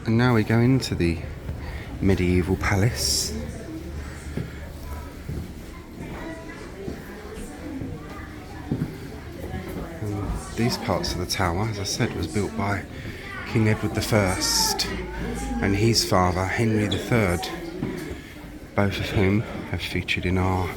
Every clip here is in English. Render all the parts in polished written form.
And now we go into the medieval palace. And these parts of the tower, as I said, was built by King Edward I and his father Henry III, both of whom have featured in our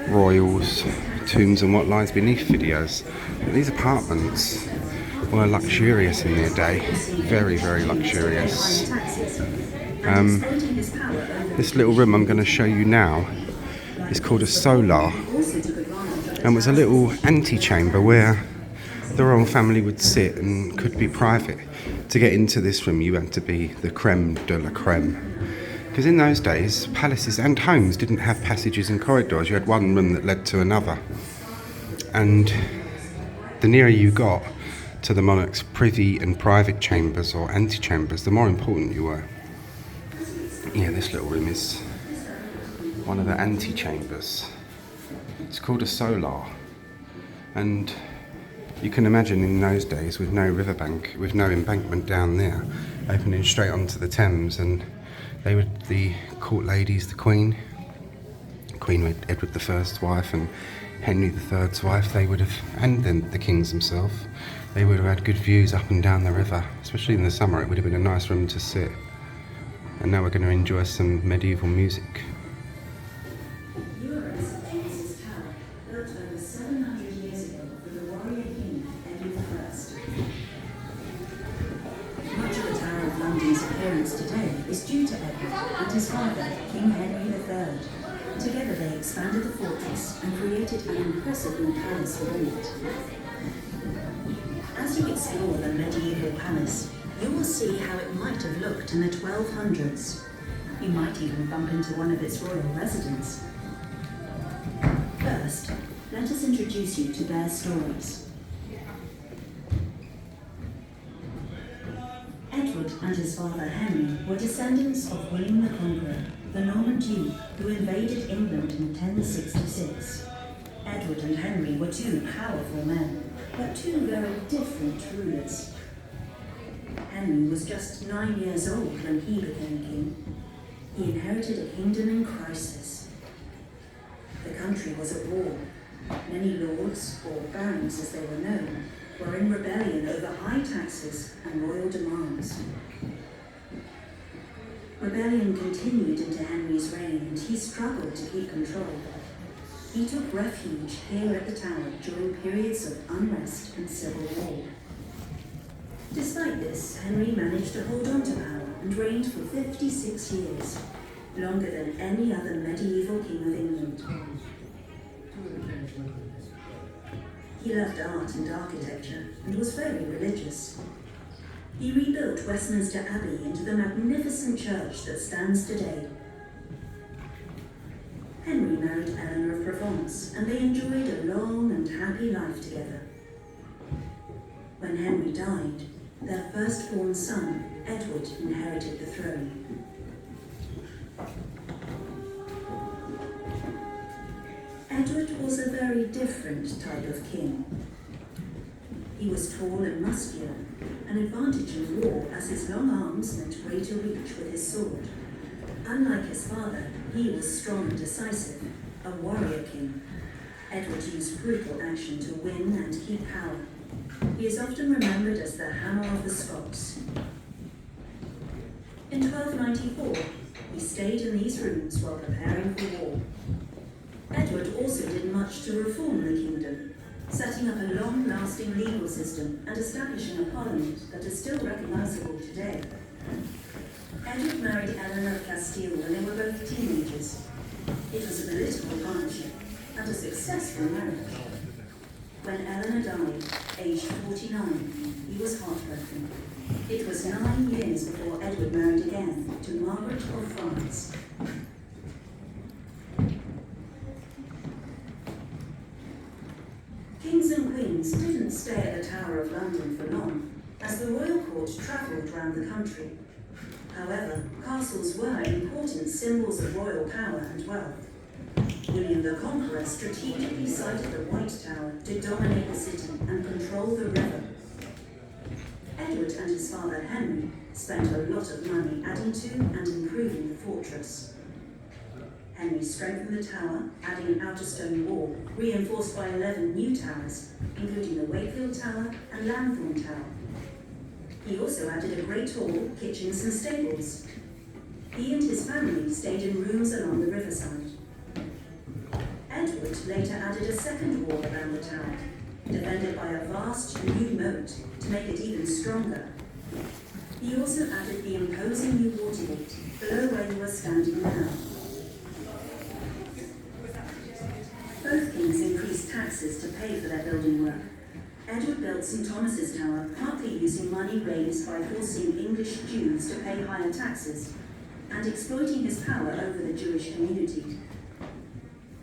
royals, tombs and what lies beneath videos. But these apartments were luxurious in their day, very, very luxurious. This little room I'm going to show you now is called a solar, and was a little antechamber where the royal family would sit and could be private. To get into this room you had to be the creme de la creme, because in those days palaces and homes didn't have passages and corridors. You had one room that led to another, and the nearer you got to the monarch's privy and private chambers or antechambers, the more important you were. Yeah, this little room is one of the antechambers. It's called a solar, and you can imagine in those days, with no riverbank, with no embankment down there, opening straight onto the Thames, and they were the court ladies, the Queen Edward I's wife and Henry III's wife, they would have, and then the kings themselves, they would have had good views up and down the river. Especially in the summer, it would have been a nice room to sit. And now we're going to enjoy some medieval music. Europe's famous tower, built over 700 years ago for the warrior king Edward I. Much of the Tower of London's appearance today is due to Edward and his father, King Henry III. Together they expanded the fortress and created an impressive new palace within it. As you explore the medieval palace, you will see how it might have looked in the 1200s. You might even bump into one of its royal residents. First, let us introduce you to their stories. Edward and his father Henry were descendants of William the Conqueror, the Norman Duke who invaded England in 1066. Edward and Henry were two powerful men, but two very different rulers. Henry was just 9 years old when he became king. He inherited a kingdom in crisis. The country was at war. Many lords, or barons as they were known, were in rebellion over high taxes and royal demands. Rebellion continued into Henry's reign, and he struggled to keep control. He took refuge here at the Tower during periods of unrest and civil war. Despite this, Henry managed to hold on to power and reigned for 56 years, longer than any other medieval king of England. He loved art and architecture and was very religious. He rebuilt Westminster Abbey into the magnificent church that stands today. Henry married Eleanor of Provence, and they enjoyed a long and happy life together. When Henry died, their firstborn son, Edward, inherited the throne. Edward was a very different type of king. He was tall and muscular, an advantage in war as his long arms meant greater reach with his sword. Unlike his father, he was strong and decisive, a warrior king. Edward used brutal action to win and keep power. He is often remembered as the Hammer of the Scots. In 1294, he stayed in these rooms while preparing for war. Edward also did much to reform the kingdom, setting up a long-lasting legal system and establishing a parliament that is still recognizable today. Edward married Eleanor of Castile when they were both teenagers. It was a political partnership and a successful marriage. When Eleanor died, aged 49, he was heartbroken. It was 9 years before Edward married again to Margaret of France. Kings and queens didn't stay at the Tower of London for long, as the royal court travelled around the country. However, castles were important symbols of royal power and wealth. William the Conqueror strategically sited the White Tower to dominate the city and control the river. Edward and his father Henry spent a lot of money adding to and improving the fortress. Henry strengthened the tower, adding an outer stone wall, reinforced by 11 new towers, including the Wakefield Tower and Lanthorn Tower. He also added a great hall, kitchens and stables. He and his family stayed in rooms along the riverside. Edward later added a second wall around the tower, defended by a vast new moat to make it even stronger. He also added the imposing new water gate below where you are standing now. Both kings increased taxes to pay for their building work. Edward built St. Thomas's Tower partly using money raised by forcing English Jews to pay higher taxes and exploiting his power over the Jewish community.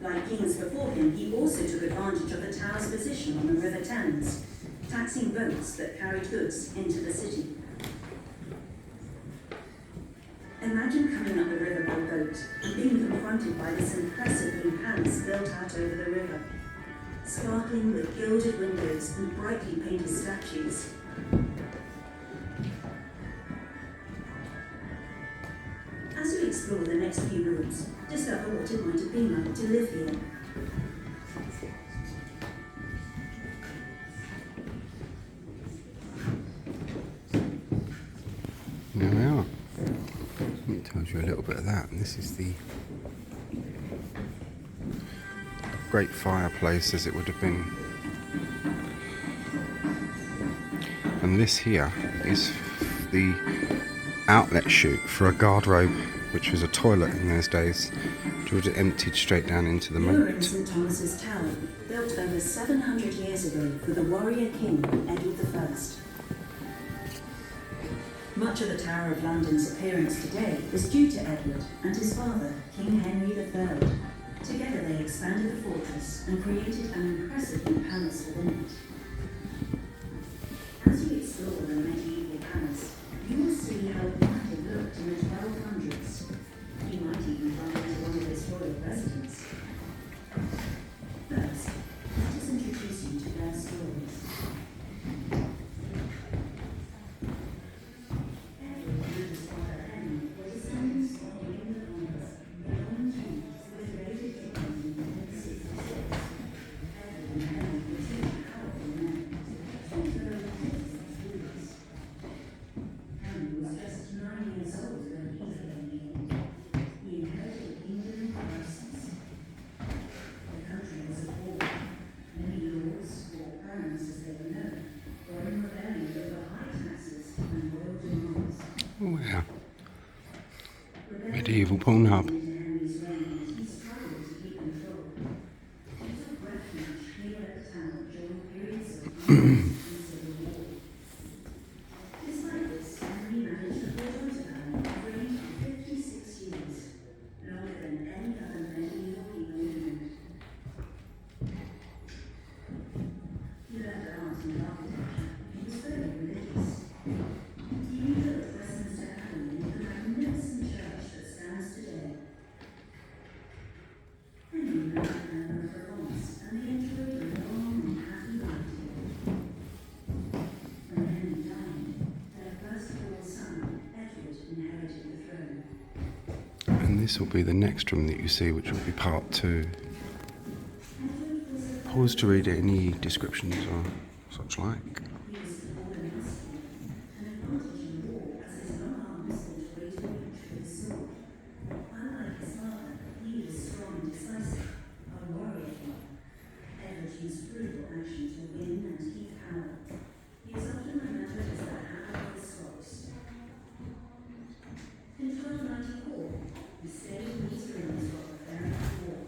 Like kings before him, he also took advantage of the tower's position on the River Thames, taxing boats that carried goods into the city. Imagine coming up the river by boat and being confronted by this impressive new palace built out over the river, sparkling with gilded windows and brightly painted statues. As you explore the next few rooms, discover what it might have been like to live here. There we are. It tells you a little bit of that. And this is the great fireplace as it would have been. And this here is the outlet chute for a guardrobe, which was a toilet in those days, which would have emptied straight down into the We are in moat. St. Thomas's Tower, built over 700 years ago for the warrior king Edward I. Much of the Tower of London's appearance today is due to Edward and his father, King Henry III. Together they expanded the fortress and created an impressive new palace within it. As you explore the medieval palace, you will see how it might have looked in the 1200s. You might even find it one of its royal residents. First, let us introduce you to their stories. Edward and his father Henry were descendants of the England Honors, the Roman kings who invaded England in 1066. Edward and Henry were two powerful men, who were opposed as rulers. Henry was just 9 years old when he became king. He inherited the kingdom in crisis. The country was at war. Many lords, or barons as they were known, were in rebellion over high taxes and royal demands. Oh yeah. Rebellion Medieval porn hub. into Henry's reign, and he struggled to keep control. He took refuge here at the tower during periods of violence and civil war. Despite this, Henry managed to hold on to power and reigned for 56 years, longer than any other medieval king in England. He left an art in architecture. He was very religious. He rebuilt Westminster Abbey into the magnificent church that stands today. Henry married Anne of Provence, and they enjoyed a long and happy life together. When Henry died, their firstborn son, Edward, inherited the throne. And this will be the next room that you see, which will be part 2. Edward was a Pause to read any descriptions or such like. He was tall and muscular, an advantage in war as his long arms and weight of reach with his sword. Unlike his father, he was strong and decisive, a warrior king. Edward used brutal action to win and keep power. He is often remembered as the Hammer of the Scots. In 1294, he stayed in these rooms while preparing for war.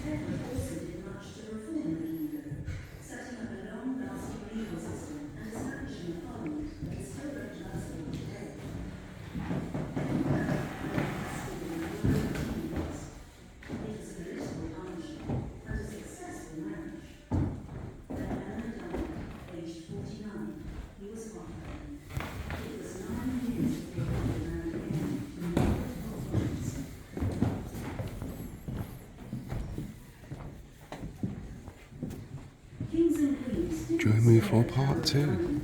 Edward also did much to reform the kingdom, setting up a long-lasting legal system and establishing a parliament that is still recognizable today. Edward married Anne of Kingdoms. It was a political partnership and a successful marriage. When Anne died, aged 49, he was heartbroken. It was 9 years before he married again to Margaret of Windsor. Kings and queens Do you want to move for part 2?